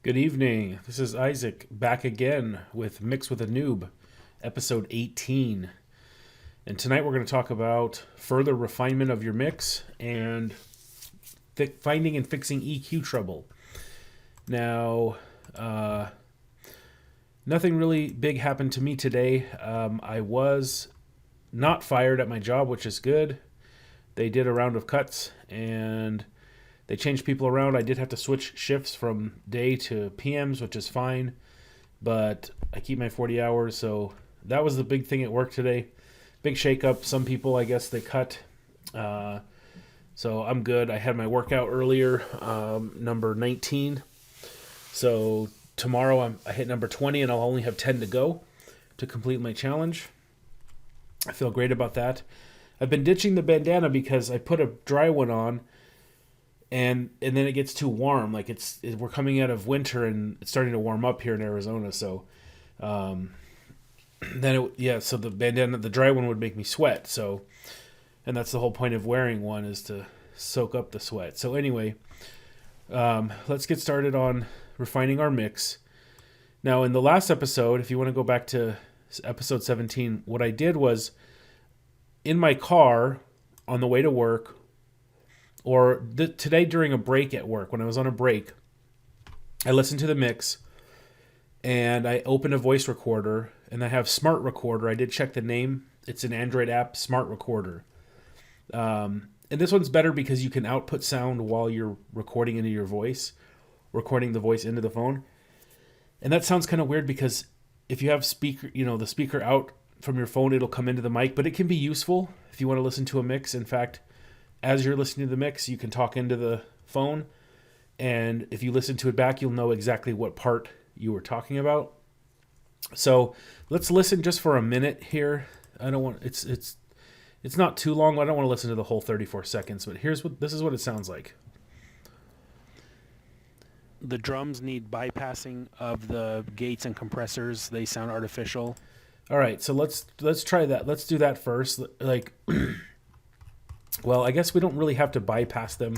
Good evening. This is Isaac back again with Mix with a Noob, episode 18. And tonight we're going to talk about further refinement of your mix and finding and fixing EQ trouble. Now, nothing really big happened to me today. I was not fired at my job, which is good. They did a round of cuts and they changed people around. I did have to switch shifts from day to PMs, which is fine, but I keep my 40 hours, so that was the big thing at work today. Big shakeup. Some people, I guess, they cut. So I'm good. I had my workout earlier, number 19. So tomorrow I hit number 20, and I'll only have 10 to go to complete my challenge. I feel great about that. I've been ditching the bandana because I put a dry one on, and then it gets too warm. Like we're coming out of winter and it's starting to warm up here in Arizona. So so the bandana, the dry one would make me sweat. So, and that's the whole point of wearing one, is to soak up the sweat. So anyway, let's get started on refining our mix. Now, in the last episode, if you want to go back to episode 17, what I did was in my car on the way to work, or today during a break at work, when I was on a break, I listened to the mix and I opened a voice recorder, and I have Smart Recorder. I did check the name. It's an Android app, Smart Recorder. And this one's better because you can output sound while you're recording into your voice, recording the voice into the phone. And that sounds kind of weird because if you have the speaker out from your phone, it'll come into the mic, but it can be useful if you want to listen to a mix. In fact, as you're listening to the mix, you can talk into the phone, and if you listen to it back, you'll know exactly what part you were talking about. So let's listen just for a minute here. I don't want it's not too long. I don't want to listen to the whole 34 seconds, but this is what it sounds like. The drums need bypassing of the gates and compressors. They sound artificial. All right, so let's try that. Let's do that first. Well, I guess we don't really have to bypass them.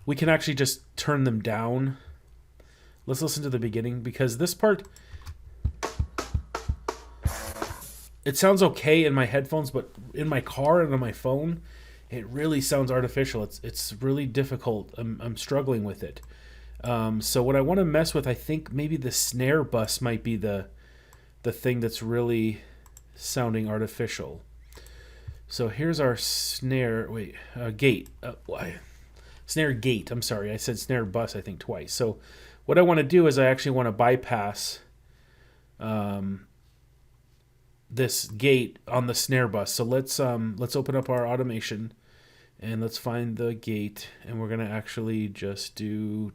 We can actually just turn them down. Let's listen to the beginning, because this part, it sounds okay in my headphones, but in my car and on my phone, it really sounds artificial. It's really difficult. I'm struggling with it. So what I want to mess with, I think maybe the snare bus might be the thing that's really sounding artificial. So here's our snare, gate. Snare gate, I'm sorry. I said snare bus, I think, twice. So what I want to do is I actually want to bypass this gate on the snare bus. So let's open up our automation and let's find the gate, and we're going to actually just do,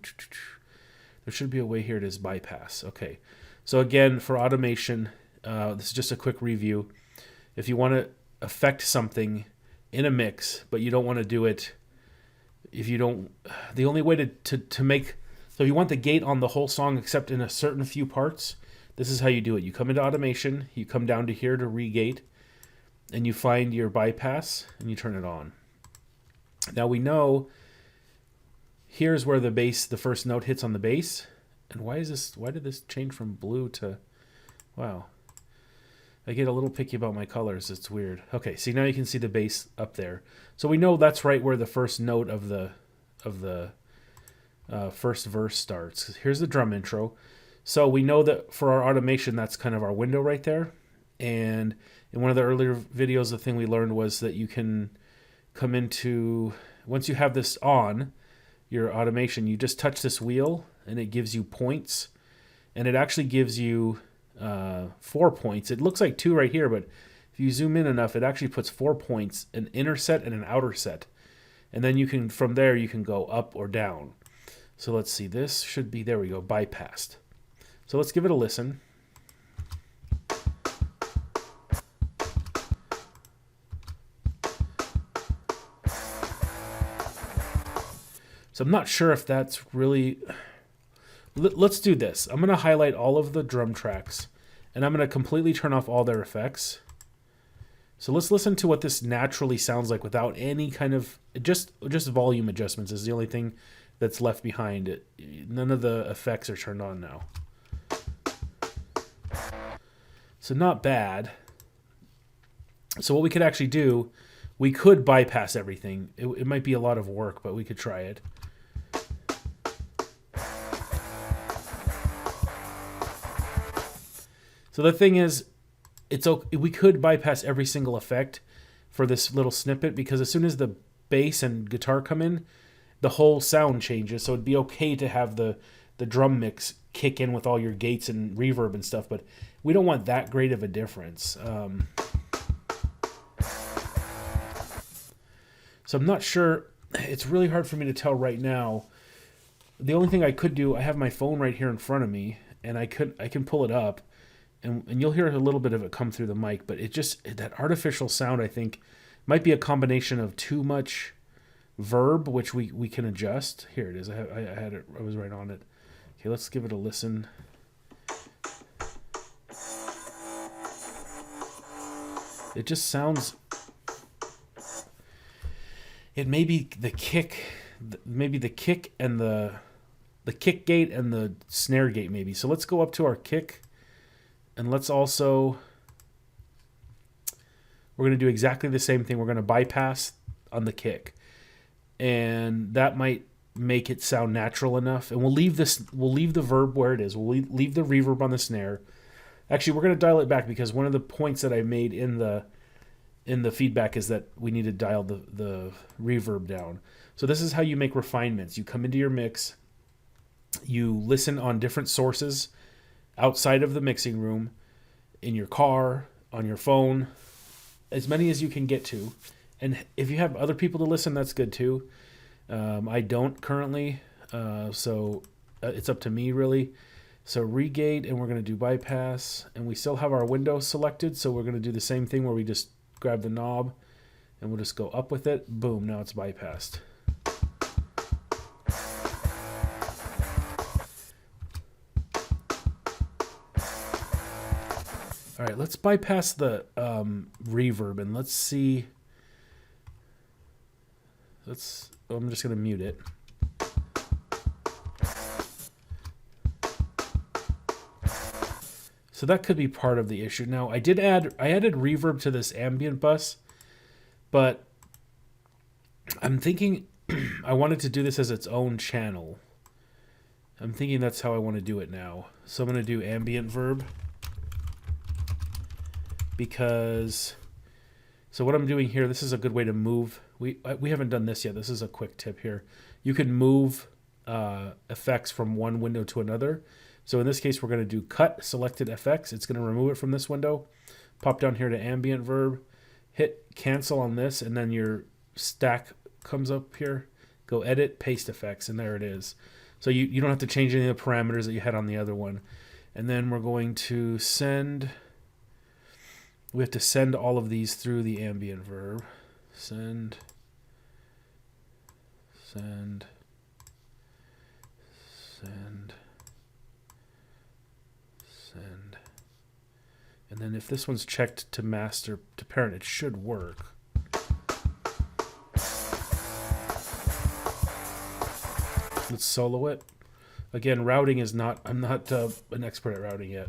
there should be a way here. It is bypass. Okay. So again, for automation, this is just a quick review. If you want to affect something in a mix, but you don't want to do it, the only way to make, so if you want the gate on the whole song except in a certain few parts, this is how you do it. You come into automation, you come down to here to regate, and you find your bypass and you turn it on. Now we know here's where the first note hits on the bass. And why did this change from blue to, wow. I get a little picky about my colors. It's weird. Okay, see, now you can see the bass up there. So we know that's right where the first note of the first verse starts. Here's the drum intro. So we know that for our automation, that's kind of our window right there. And in one of the earlier videos, the thing we learned was that you can come into, once you have this on, your automation, you just touch this wheel and it gives you points. And it actually gives you 4 points. It looks like 2 right here, but if you zoom in enough, it actually puts 4 points, an inner set and an outer set. And then from there, you can go up or down. So let's see, this should be, there we go, bypassed. So let's give it a listen. So I'm not sure if that's really, let's do this. I'm going to highlight all of the drum tracks, and I'm going to completely turn off all their effects. So let's listen to what this naturally sounds like without any kind of, just volume adjustments is the only thing that's left behind. None of the effects are turned on now. So not bad. So what we could actually do, we could bypass everything. It might be a lot of work, but we could try it. So the thing is, we could bypass every single effect for this little snippet, because as soon as the bass and guitar come in, the whole sound changes. So it'd be okay to have the drum mix kick in with all your gates and reverb and stuff, but we don't want that great of a difference. So I'm not sure. It's really hard for me to tell right now. The only thing I could do, I have my phone right here in front of me, and I can pull it up, and you'll hear a little bit of it come through the mic, but that artificial sound, I think, might be a combination of too much verb, which we can adjust. Here it is. I had it. I was right on it. Okay, let's give it a listen. It just sounds. It may be the kick, maybe the kick and the kick gate and the snare gate maybe. So let's go up to our kick, and let's also. We're going to do exactly the same thing. We're going to bypass on the kick, and that might make it sound natural enough. And we'll leave the verb where it is. We'll leave the reverb on the snare. Actually, we're going to dial it back, because one of the points that I made in the feedback is that we need to dial the reverb down. So this is how you make refinements. You come into your mix, you listen on different sources outside of the mixing room, in your car, on your phone, as many as you can get to. And if you have other people to listen, that's good too. I don't currently, so it's up to me really. So regate, and we're going to do bypass, and we still have our window selected, so we're going to do the same thing where we just grab the knob and we'll just go up with it. Boom, now it's bypassed. All right, let's bypass the reverb, and let's see. I'm just going to mute it. So that could be part of the issue. Now, I added reverb to this ambient bus, but I'm thinking I wanted to do this as its own channel. I'm thinking that's how I want to do it now. So I'm going to do ambient verb, because so what I'm doing here, this is a good way to move. We haven't done this yet. This is a quick tip here. You can move effects from one window to another. So in this case, we're going to do cut selected FX. It's going to remove it from this window. Pop down here to ambient verb, hit cancel on this, and then your stack comes up here. Go edit, paste effects, and there it is. So you don't have to change any of the parameters that you had on the other one. And then we're going to send. We have to send all of these through the ambient verb. Send. Send. Send. Send. And then if this one's checked to master to parent, it should work. Let's solo it. Again, routing is not, I'm not an expert at routing yet.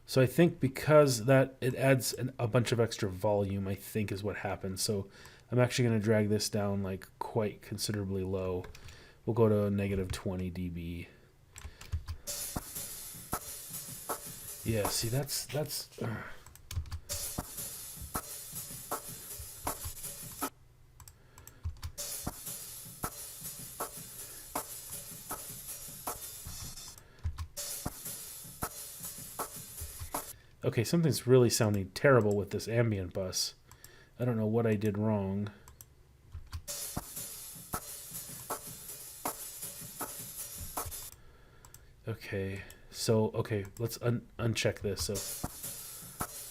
So I think because that it adds a bunch of extra volume, I think is what happens. So I'm actually going to drag this down like quite considerably low. We'll go to negative 20 dB. Yeah, see, that's okay, something's really sounding terrible with this ambient bus. I don't know what I did wrong. Okay, so, okay, let's uncheck this. So,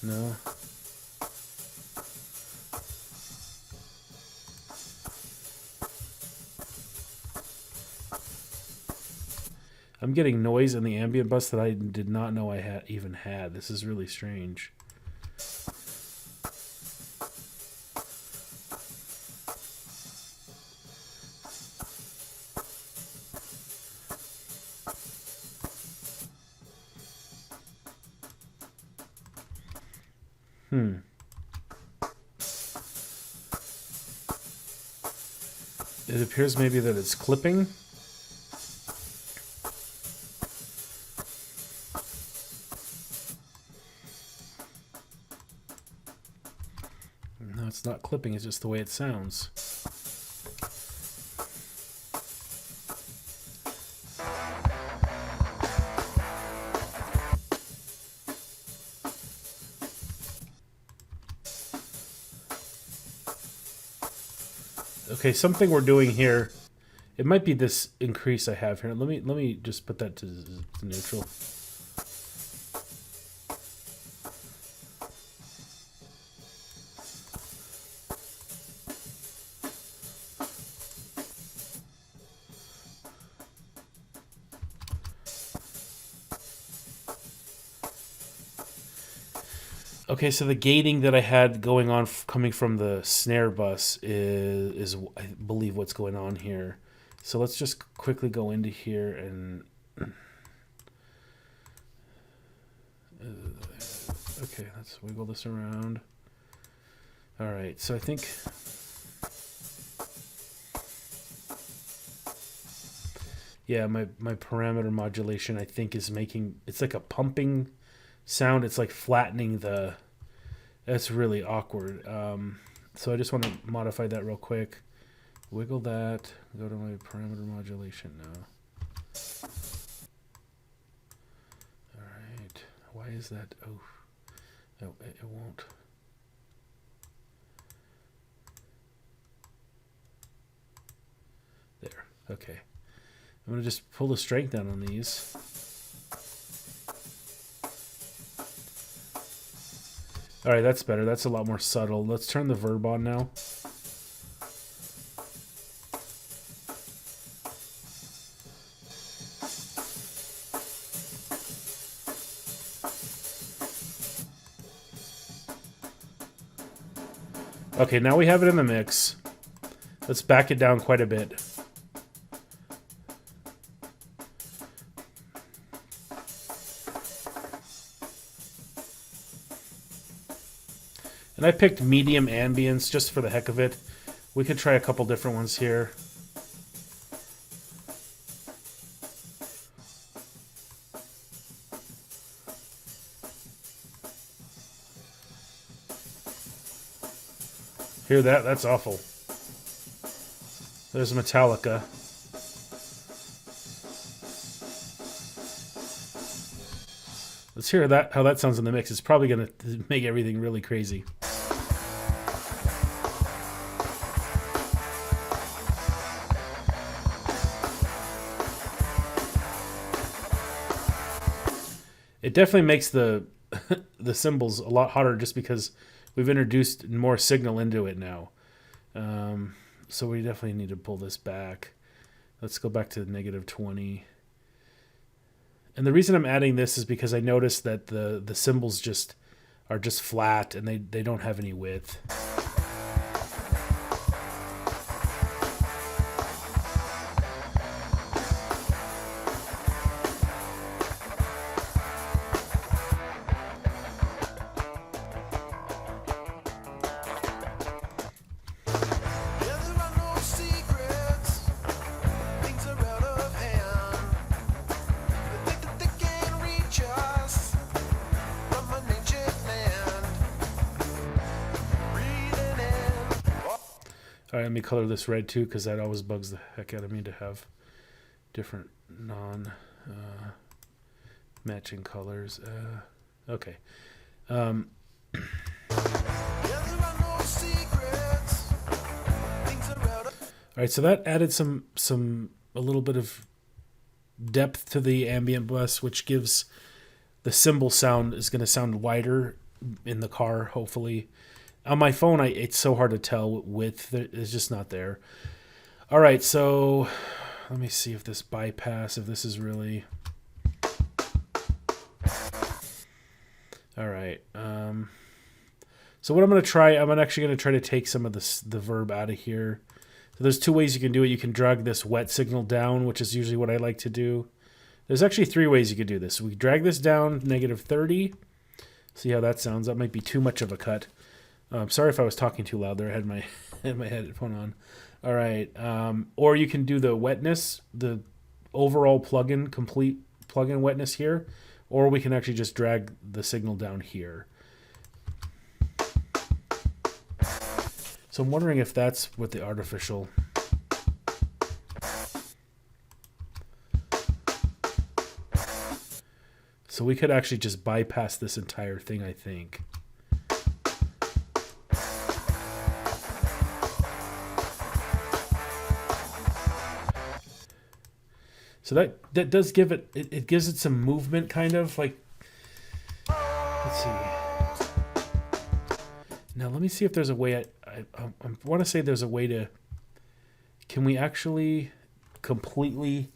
no. I'm getting noise in the ambient bus that I did not know I even had. This is really strange. It appears maybe that it's clipping. No, it's not clipping, it's just the way it sounds. Okay, something we're doing here. It might be this increase I have here. Let me just put that to neutral. Okay, so the gating that I had going on coming from the snare bus is I believe what's going on here. So let's just quickly go into here and okay, let's wiggle this around. All right, so I think yeah, my parameter modulation I think is making it's like a pumping sound. It's like flattening the. That's really awkward. So I just want to modify that real quick. Wiggle that. Go to my parameter modulation now. All right. Why is that? Oh, no, it won't. There. Okay. I'm going to just pull the strength down on these. All right, that's better. That's a lot more subtle. Let's turn the verb on now. Okay, now we have it in the mix. Let's back it down quite a bit. And I picked medium ambience just for the heck of it. We could try a couple different ones here. Hear that? That's awful. There's Metallica. Let's hear that. How that sounds in the mix. It's probably going to make everything really crazy. It definitely makes the the cymbals a lot hotter just because we've introduced more signal into it now. So we definitely need to pull this back. Let's go back to -20. And the reason I'm adding this is because I noticed that the cymbals are just flat and they don't have any width. All right, let me color this red too, because that always bugs the heck out of me to have different non-matching colors. Okay. All right, so that added a little bit of depth to the ambient bus, which gives the cymbal sound is going to sound wider in the car, hopefully. On my phone, it's so hard to tell width. It's just not there. All right, so let me see if this bypass, if this is really... All right. So what I'm going to try, I'm actually going to try to take some of the verb out of here. So there's two ways you can do it. You can drag this wet signal down, which is usually what I like to do. There's actually three ways you could do this. We drag this down -30. See how that sounds? That might be too much of a cut. Sorry if I was talking too loud there. I had my had my headphone on. All right. Or you can do the wetness, the overall complete plugin wetness here, or we can actually just drag the signal down here. So I'm wondering if that's what the artificial... So we could actually just bypass this entire thing, I think. So that does give it, it gives it some movement, kind of like, let's see. Now let me see if there's a way, I want to say there's a way to, can we actually completely,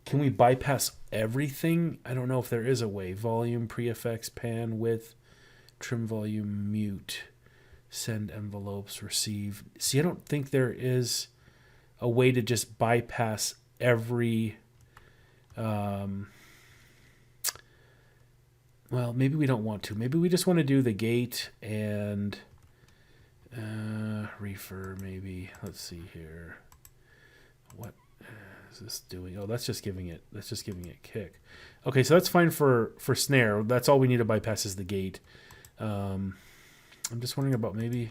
can we bypass everything? I don't know if there is a way. Volume, pre-effects, pan, width, trim volume, mute, send envelopes, receive. See, I don't think there is a way to just bypass every, well, maybe we don't want to. Maybe we just want to do the gate and refer, maybe. Let's see here. What is this doing? Oh, that's just giving it kick. Okay, so that's fine for snare. That's all we need to bypass is the gate. I'm just wondering about maybe,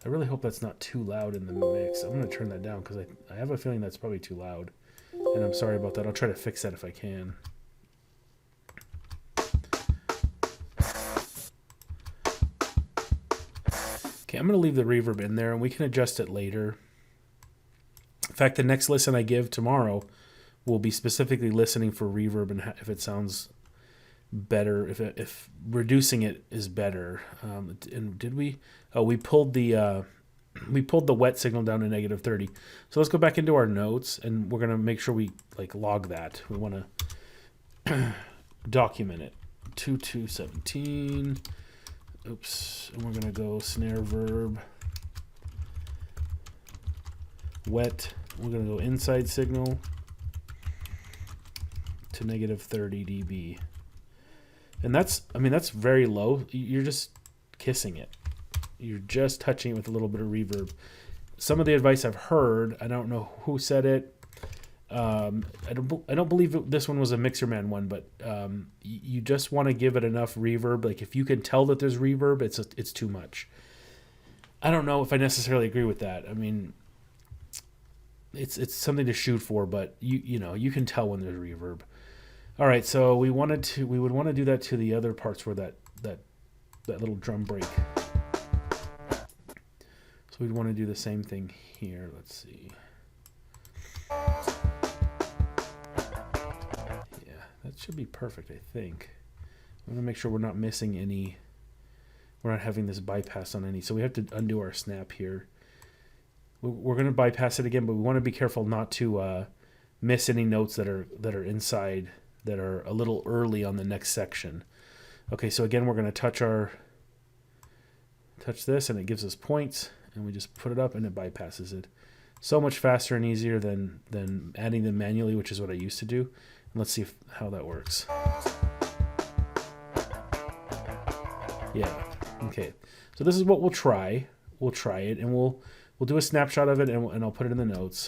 I really hope that's not too loud in the mix. I'm going to turn that down because I have a feeling that's probably too loud. And I'm sorry about that. I'll try to fix that if I can. Okay, I'm going to leave the reverb in there and we can adjust it later. In fact, the next listen I give tomorrow will be specifically listening for reverb and if it sounds better, if reducing it is better. And did we? Oh, we pulled the wet signal down to -30. So let's go back into our notes and we're gonna make sure we like log that. We want to document it. 2217. Oops. And we're gonna go snare verb wet. We're gonna go inside signal to -30 dB. And that's, I mean, that's very low. You're just kissing it. You're just touching it with a little bit of reverb. Some of the advice I've heard, I don't know who said it. I don't believe this one was a Mixerman one, but you just want to give it enough reverb. Like if you can tell that there's reverb, it's too much. I don't know if I necessarily agree with that. I mean, it's something to shoot for, but you know you can tell when there's reverb. All right, so we would want to do that to the other parts where that little drum break. So we'd want to do the same thing here. Let's see. Yeah, that should be perfect, I think. I'm going to make sure we're not missing any. We're not having this bypass on any. So we have to undo our snap here. We're going to bypass it again, but we want to be careful not to miss any notes that are inside, that are a little early on the next section. Okay, so again, we're going to touch this and it gives us points and we just put it up and it bypasses it. So much faster and easier than adding them manually, which is what I used to do. And let's see how that works. Yeah, okay. So this is what we'll try. We'll try it and we'll do a snapshot of it and I'll put it in the notes.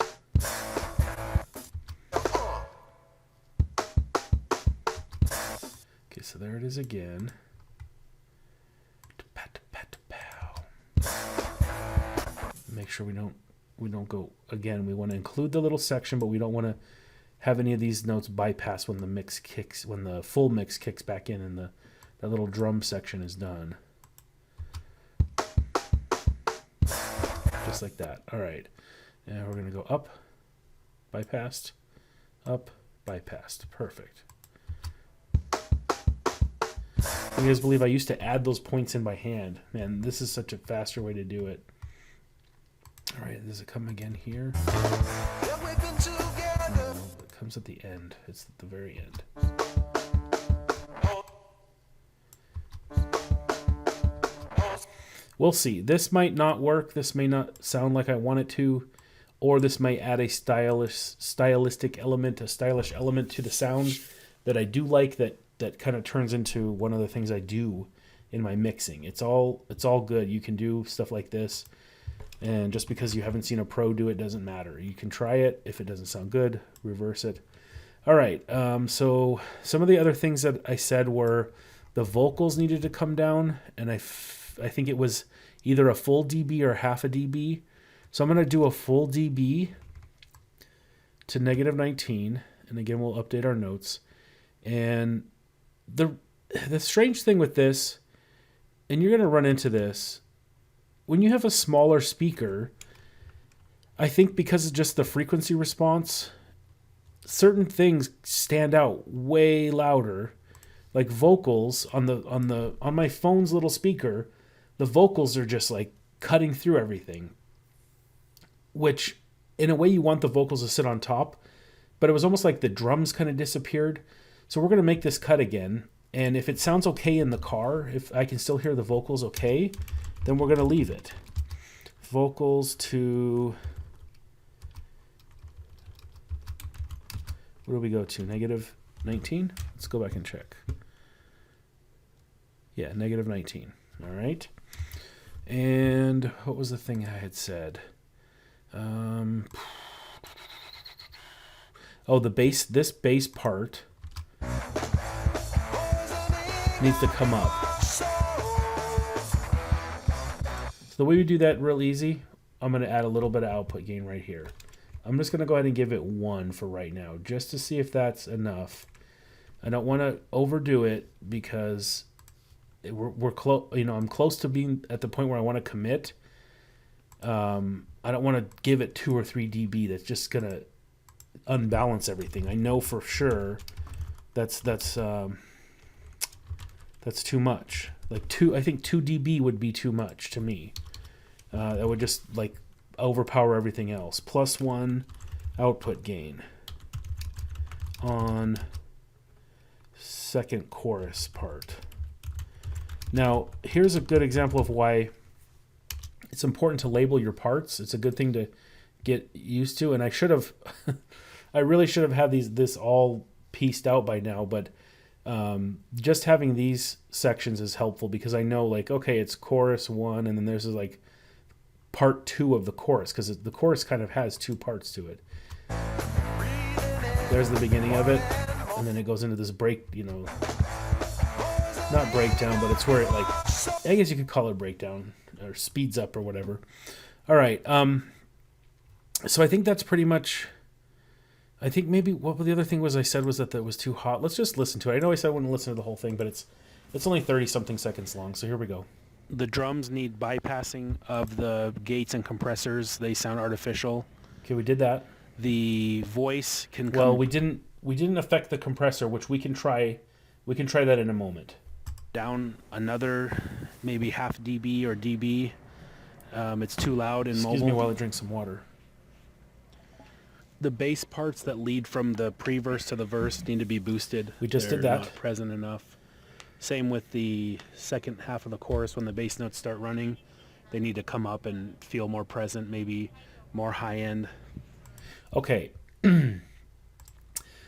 So there it is again. Make sure we don't go again. We want to include the little section, but we don't want to have any of these notes bypass when the full mix kicks back in and that little drum section is done. Just like that. All right. And we're going to go up, bypassed, up, bypassed. Perfect. You guys believe I used to add those points in by hand? Man, this is such a faster way to do it. All right, does it come again here? No, it comes at the end. It's at the very end. We'll see. This might not work. This may not sound like I want it to. or this might add a stylish element to the sound that I do like, that kind of turns into one of the things I do in my mixing. It's all good. You can do stuff like this, and just because you haven't seen a pro do it doesn't matter. You can try it. If it doesn't sound good, reverse it. All right, so some of the other things that I said were the vocals needed to come down, and I think it was either a full dB or half a dB. So I'm going to do a full dB to -19, and again we'll update our notes. And the strange thing with this, and you're going to run into this, when you have a smaller speaker, I think because of just the frequency response, certain things stand out way louder. Like vocals on my phone's little speaker, the vocals are just like cutting through everything. Which, in a way, you want the vocals to sit on top, but it was almost like the drums kind of disappeared. So we're going to make this cut again, and if it sounds okay in the car, if I can still hear the vocals okay, then we're going to leave it. Vocals to... Where do we go to? -19? Let's go back and check. Yeah, -19. All right. And what was the thing I had said? The bass. This bass part needs to come up. So the way we do that real easy, I'm going to add a little bit of output gain right here. I'm just going to go ahead and give it 1 for right now, just to see if that's enough. I don't want to overdo it because we're close. I'm close to being at the point where I want to commit. I don't want to give it 2 or 3 dB. That's just going to unbalance everything. I know for sure that's too much. I think 2 dB would be too much to me. That would just like overpower everything else. +1 output gain on second chorus part. Now, here's a good example of why it's important to label your parts. It's a good thing to get used to, and I should have I really should have had this all pieced out by now, but just having these sections is helpful because I know, like, okay, it's chorus 1, and then there's like part 2 of the chorus, because the chorus kind of has 2 parts to it. There's the beginning of it, and then it goes into this break, not breakdown, but it's where it, like, I guess you could call it breakdown or speeds up or whatever. All right. So I think that's pretty much. I think maybe what the other thing was I said was that was too hot. Let's just listen to it. I know I said I wouldn't listen to the whole thing, but it's only 30-something seconds long. So here we go. The drums need bypassing of the gates and compressors. They sound artificial. Okay, we did that. The voice can come... Well, we didn't affect the compressor, which we can try. We can try that in a moment. Down another maybe half dB or dB. It's too loud in mobile. Excuse me while I drink some water. The bass parts that lead from the pre-verse to the verse need to be boosted. We just did that. They're not present enough. Same with the second half of the chorus. When the bass notes start running, they need to come up and feel more present, maybe more high-end. Okay.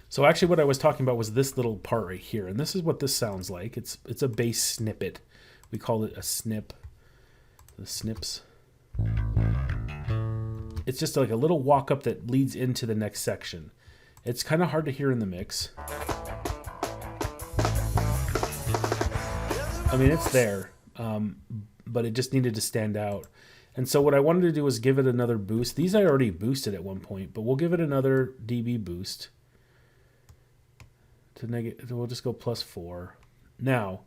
So actually what I was talking about was this little part right here, and this is what this sounds like. It's a bass snippet. We call it a snip. The snips. It's just like a little walk-up that leads into the next section. It's kind of hard to hear in the mix. I mean, it's there, but it just needed to stand out. And so what I wanted to do was give it another boost. These I already boosted at one point, but we'll give it another dB boost. We'll just go +4. Now,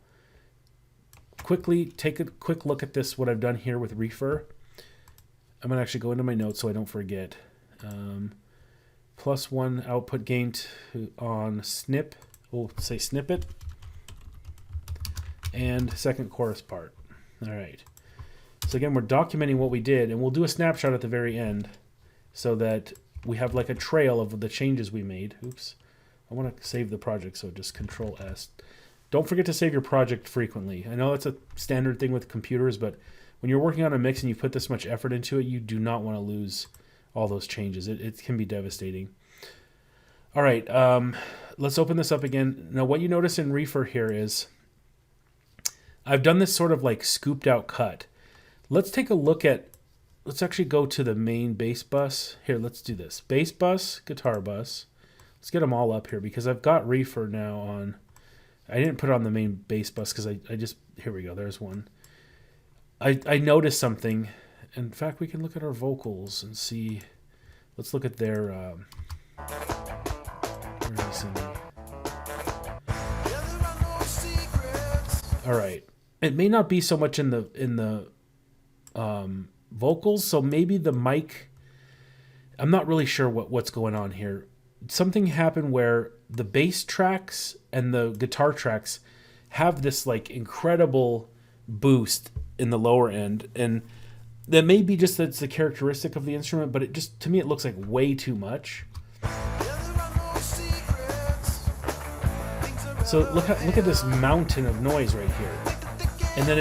quickly take a quick look at this, what I've done here with refer. I'm going to actually go into my notes so I don't forget. +1 output gain on snip. We'll say snippet. And second chorus part. All right. So again, we're documenting what we did, and we'll do a snapshot at the very end so that we have like a trail of the changes we made. Oops. I want to save the project, so just Control S. Don't forget to save your project frequently. I know it's a standard thing with computers, but when you're working on a mix and you put this much effort into it, you do not want to lose all those changes. It can be devastating. All right, let's open this up again. Now, what you notice in Reefer here is I've done this sort of like scooped out cut. Let's take a look at, let's actually go to the main bass bus. Here, let's do this. Bass bus, guitar bus. Let's get them all up here because I've got Reefer now on. I didn't put it on the main bass bus because I just, here we go, there's one. I noticed something. In fact, we can look at our vocals and see, let's look at their, where is it? All right. It may not be so much in the vocals, so maybe the mic. I'm not really sure what's going on here. Something happened where the bass tracks and the guitar tracks have this like incredible boost in the lower end, and that may be just that's the characteristic of the instrument, but it just, to me, it looks like way too much. So look at this mountain of noise right here, and then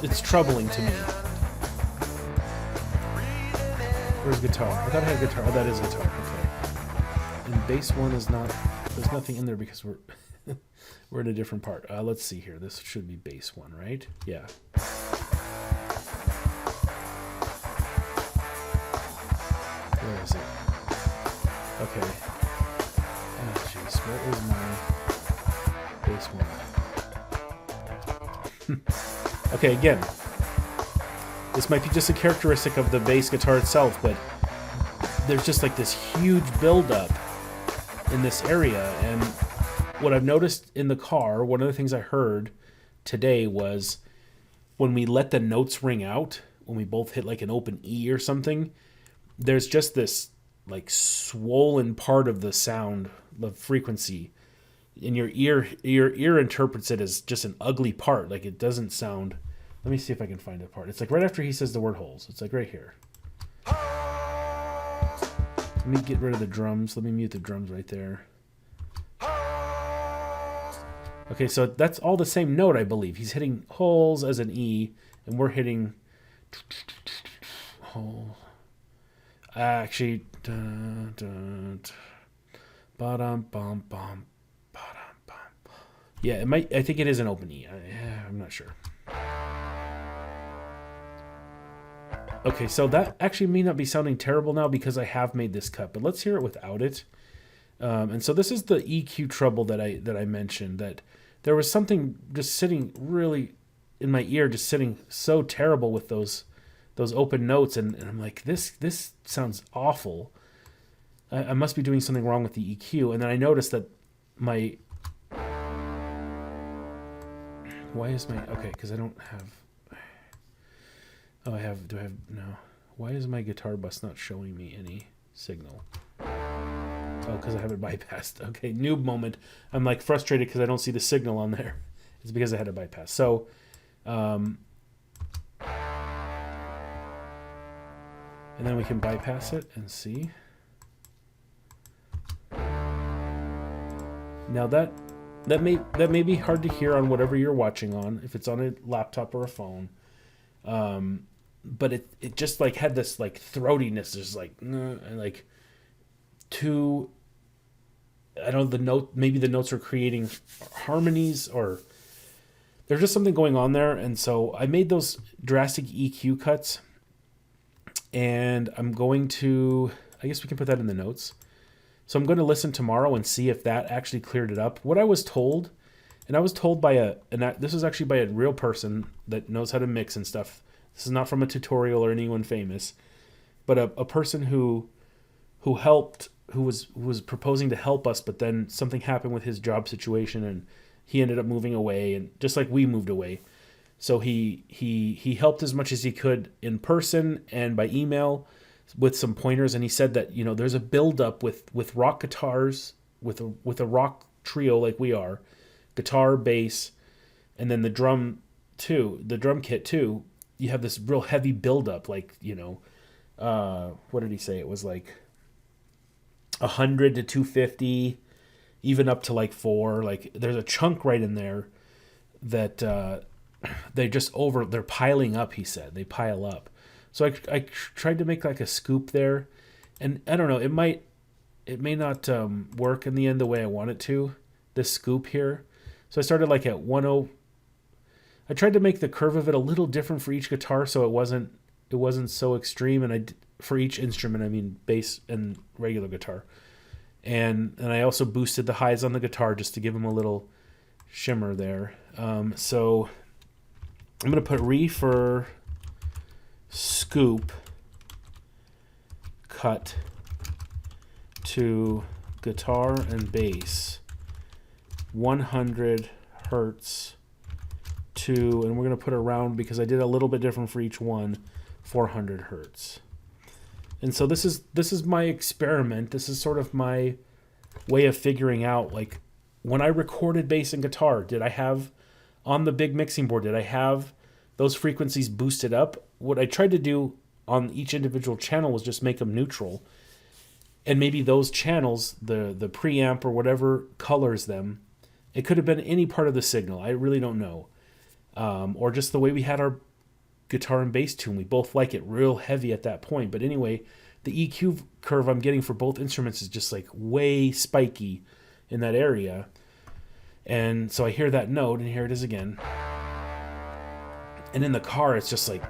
it's troubling to me. Where's guitar? I thought I had guitar. Oh, that is guitar. Okay. And bass one is not. There's nothing in there because we're in a different part. Let's see here. This should be bass one, right? Yeah. Where is it? Okay. Oh, jeez. Where is my bass one? Okay, again. This might be just a characteristic of the bass guitar itself, but there's just like this huge buildup in this area. And what I've noticed in the car, one of the things I heard today was when we let the notes ring out, when we both hit like an open E or something, there's just this like swollen part of the sound, the frequency, and your ear interprets it as just an ugly part. Like it doesn't sound. Let me see if I can find a part. It's like right after he says the word holes. It's like right here. Let me get rid of the drums. Let me mute the drums right there. Okay, so that's all the same note, I believe. He's hitting holes as an E, and we're hitting hole. Actually, yeah, it might. I think it is an open E. I'm not sure. Okay, so that actually may not be sounding terrible now because I have made this cut, but let's hear it without it. And so this is the EQ trouble that I mentioned, that there was something just sitting really in my ear, just sitting so terrible with those open notes, and I'm like, this sounds awful. I must be doing something wrong with the EQ, and then I noticed that my okay, because I don't have. Oh, do I have, no. Why is my guitar bus not showing me any signal? Oh, because I have it bypassed. Okay, noob moment. I'm like frustrated because I don't see the signal on there. It's because I had it bypassed. So, and then we can bypass it and see. Now that may be hard to hear on whatever you're watching on, if it's on a laptop or a phone. But it just like had this like throatiness, just like and like too. I don't know, maybe the notes are creating harmonies, or there's just something going on there. And so I made those drastic EQ cuts, and I'm going to, I guess we can put that in the notes. So I'm going to listen tomorrow and see if that actually cleared it up. What I was told, and I was told by this was actually by a real person that knows how to mix and stuff. This is not from a tutorial or anyone famous, but a person who helped, who was proposing to help us, but then something happened with his job situation and he ended up moving away, and just like we moved away. So he helped as much as he could in person and by email with some pointers, and he said that, you know, there's a buildup with rock guitars, with a rock trio like we are, guitar, bass, and then the drum kit too. You have this real heavy buildup, like, you know, what did he say? It was like 100 to 250, even up to like 4. Like there's a chunk right in there that they're piling up. He said they pile up. So I tried to make like a scoop there, and I don't know, it may not work in the end the way I want it to, this scoop here. So I started like at 10. I tried to make the curve of it a little different for each guitar, so it wasn't so extreme, and for each instrument, I mean bass and regular guitar. And I also boosted the highs on the guitar just to give them a little shimmer there. So I'm going to put re for scoop cut to guitar and bass 100 hertz to, and we're going to put around, because I did a little bit different for each one, 400 hertz. And so this is my experiment. This is sort of my way of figuring out, like, when I recorded bass and guitar, did I have on the big mixing board, did I have those frequencies boosted up? What I tried to do on each individual channel was just make them neutral. And maybe those channels, the preamp or whatever colors them, it could have been any part of the signal. I really don't know. Or just the way we had our guitar and bass tune. We both like it real heavy at that point. But anyway, the EQ curve I'm getting for both instruments is just like way spiky in that area. And so I hear that note, and here it is again. And in the car, it's just like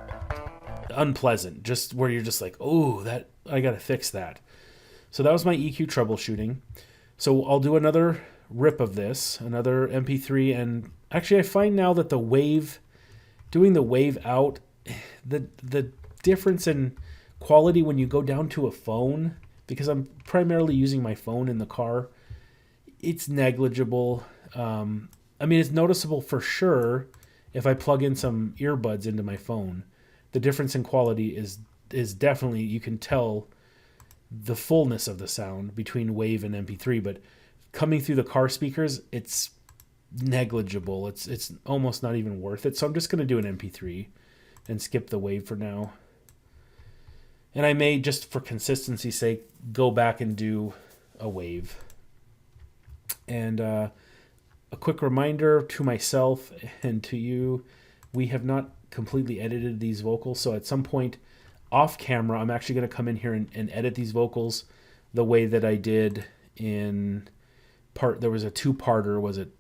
unpleasant, just where you're just like, oh, that I got to fix that. So that was my EQ troubleshooting. So I'll do another rip of this, another MP3. And actually, I find now that doing the wave out, the difference in quality when you go down to a phone, because I'm primarily using my phone in the car, it's negligible. I mean, it's noticeable for sure if I plug in some earbuds into my phone. The difference in quality is definitely, you can tell the fullness of the sound between wave and MP3, but coming through the car speakers, it's negligible. It's almost not even worth it. So I'm just going to do an MP3 and skip the wave for now. And I may, just for consistency's sake, go back and do a wave. And a quick reminder to myself and to you, we have not completely edited these vocals. So at some point off camera, I'm actually going to come in here and edit these vocals the way that I did in there was a two-parter, was it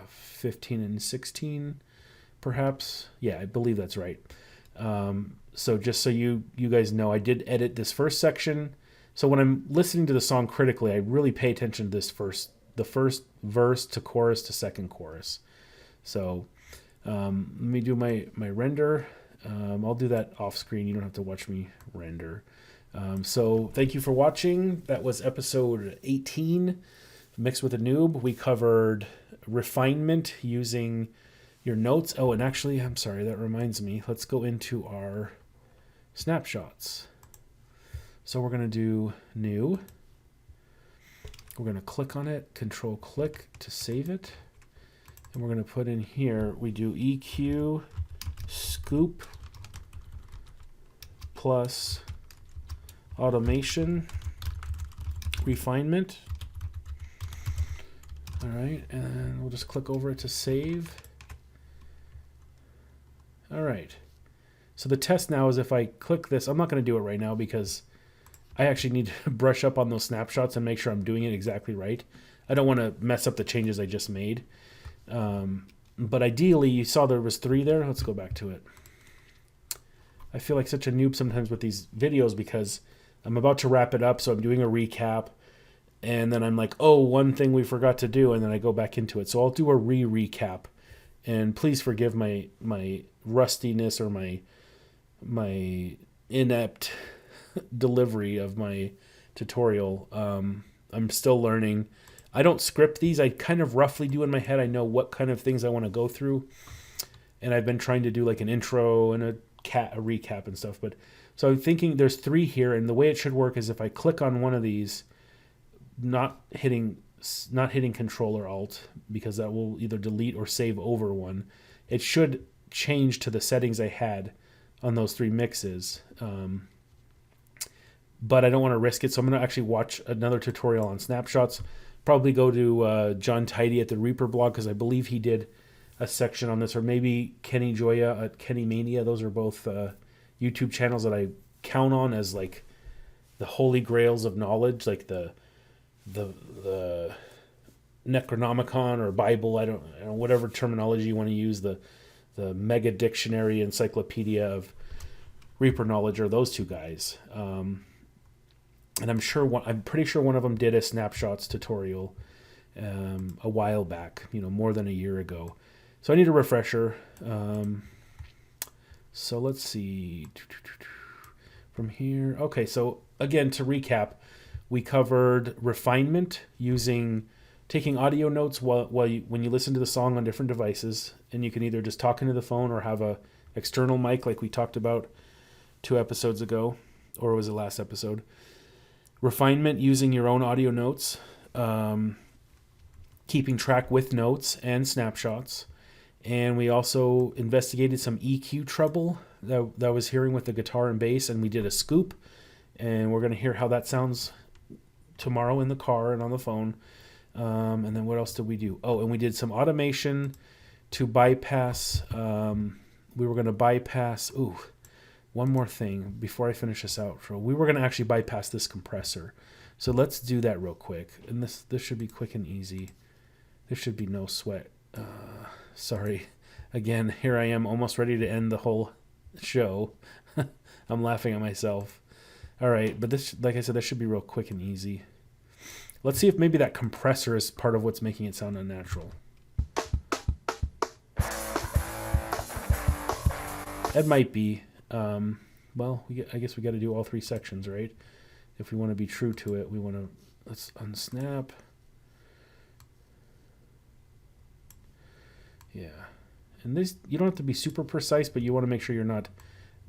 15 and 16 perhaps? Yeah, I believe that's right. So just so you guys know, I did edit this first section. So when I'm listening to the song critically, I really pay attention to the first verse to chorus to second chorus. So let me do my render. I'll do that off screen. You don't have to watch me render. So thank you for watching. That was episode 18, Mixed with a Noob. We covered refinement using your notes. Oh, and actually, I'm sorry, that reminds me. Let's go into our snapshots. So we're going to do new. We're going to click on it, control click to save it. And we're going to put in here, we do EQ scoop plus automation refinement. All right, and we'll just click over it to save. All right. So the test now is if I click this, I'm not going to do it right now because I actually need to brush up on those snapshots and make sure I'm doing it exactly right. I don't want to mess up the changes I just made. But ideally, you saw there was 3 there. Let's go back to it. I feel like such a noob sometimes with these videos because I'm about to wrap it up, so I'm doing a recap. And then I'm like, oh, one thing we forgot to do, and then I go back into it. So I'll do a recap. And please forgive my rustiness or my inept delivery of my tutorial. I'm still learning. I don't script these. I kind of roughly do in my head. I know what kind of things I want to go through. And I've been trying to do like an intro and a recap and stuff. But so I'm thinking there's 3 here, and the way it should work is if I click on one of these, not hitting Control or Alt, because that will either delete or save over one, it should change to the settings I had on those 3 mixes. But I don't want to risk it, so I'm going to actually watch another tutorial on snapshots. Probably go to John Tidy at the Reaper blog, because I believe he did a section on this, or maybe Kenny Joya at Kenny Mania. Those are both YouTube channels that I count on as like the holy grails of knowledge, like the Necronomicon or Bible, I don't know, whatever terminology you want to use, the mega dictionary encyclopedia of Reaper knowledge are those two guys. And I'm pretty sure one of them did a snapshots tutorial a while back, more than a year ago. So I need a refresher. So let's see from here. Okay, so again, to recap, we covered refinement taking audio notes when you listen to the song on different devices, and you can either just talk into the phone or have a external mic like we talked about 2 episodes ago, or was it last episode? Refinement using your own audio notes, keeping track with notes and snapshots. And we also investigated some EQ trouble that I was hearing with the guitar and bass, and we did a scoop, and we're going to hear how that sounds tomorrow in the car and on the phone. And then what else did we do? Oh, and we did some automation to bypass. We were going to bypass. One more thing before I finish this outro. We were going to actually bypass this compressor. So let's do that real quick. And this should be quick and easy. There should be no sweat. Sorry. Again, here I am almost ready to end the whole show. I'm laughing at myself. All right, but this, like I said, this should be real quick and easy. Let's see if maybe that compressor is part of what's making it sound unnatural. It might be. Well, I guess we got to do all 3 sections, right? If we want to be true to it, let's unsnap. Yeah. And this, you don't have to be super precise, but you want to make sure you're not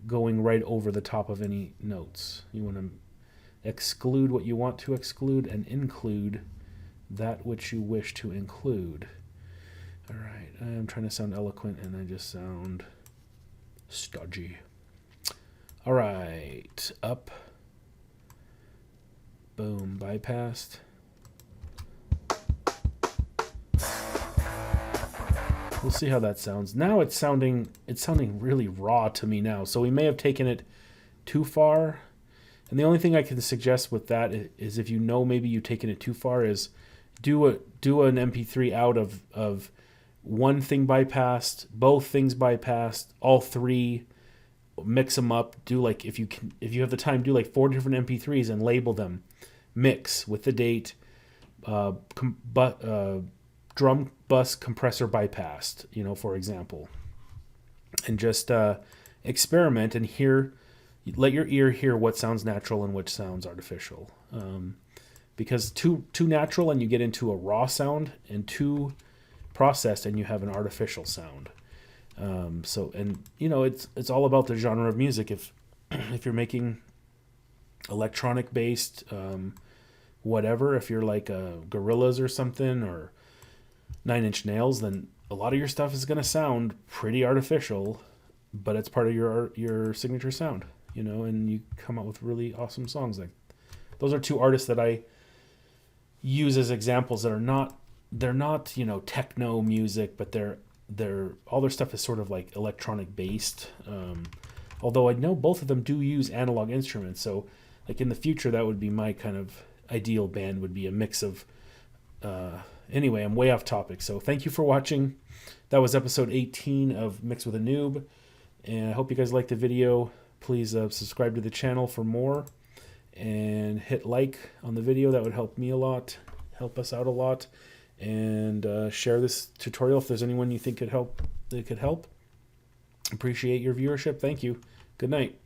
going right over the top of any notes. You want to exclude what you want to exclude and include that which you wish to include. All right, I'm trying to sound eloquent and I just sound stodgy. All right, up. Boom, bypassed. We'll see how that sounds. Now it's sounding really raw to me now. So we may have taken it too far. And the only thing I can suggest with that is if maybe you've taken it too far, is do an MP3 out of one thing bypassed, both things bypassed, all 3, mix them up. Do like, if you have the time, do like 4 different MP3s and label them. Mix with the date, drum bus compressor bypassed, for example. And just experiment and let your ear hear what sounds natural and which sounds artificial. Because too natural and you get into a raw sound, and too processed and you have an artificial sound. It's all about the genre of music. If you're making electronic based whatever, if you're like Gorillaz or something, or 9 Inch Nails, then a lot of your stuff is going to sound pretty artificial, but it's part of your signature sound, and you come out with really awesome songs. Like, those are 2 artists that I use as examples that they're not techno music, but they're all their stuff is sort of like electronic based. Although I know both of them do use analog instruments, so like in the future that would be my kind of ideal band, would be a mix of anyway, I'm way off topic, so thank you for watching. That was episode 18 of Mix with a Noob, and I hope you guys liked the video. Please subscribe to the channel for more, and hit like on the video. That would help me a lot, help us out a lot. And share this tutorial if there's anyone you think could help. Appreciate your viewership. Thank you. Good night.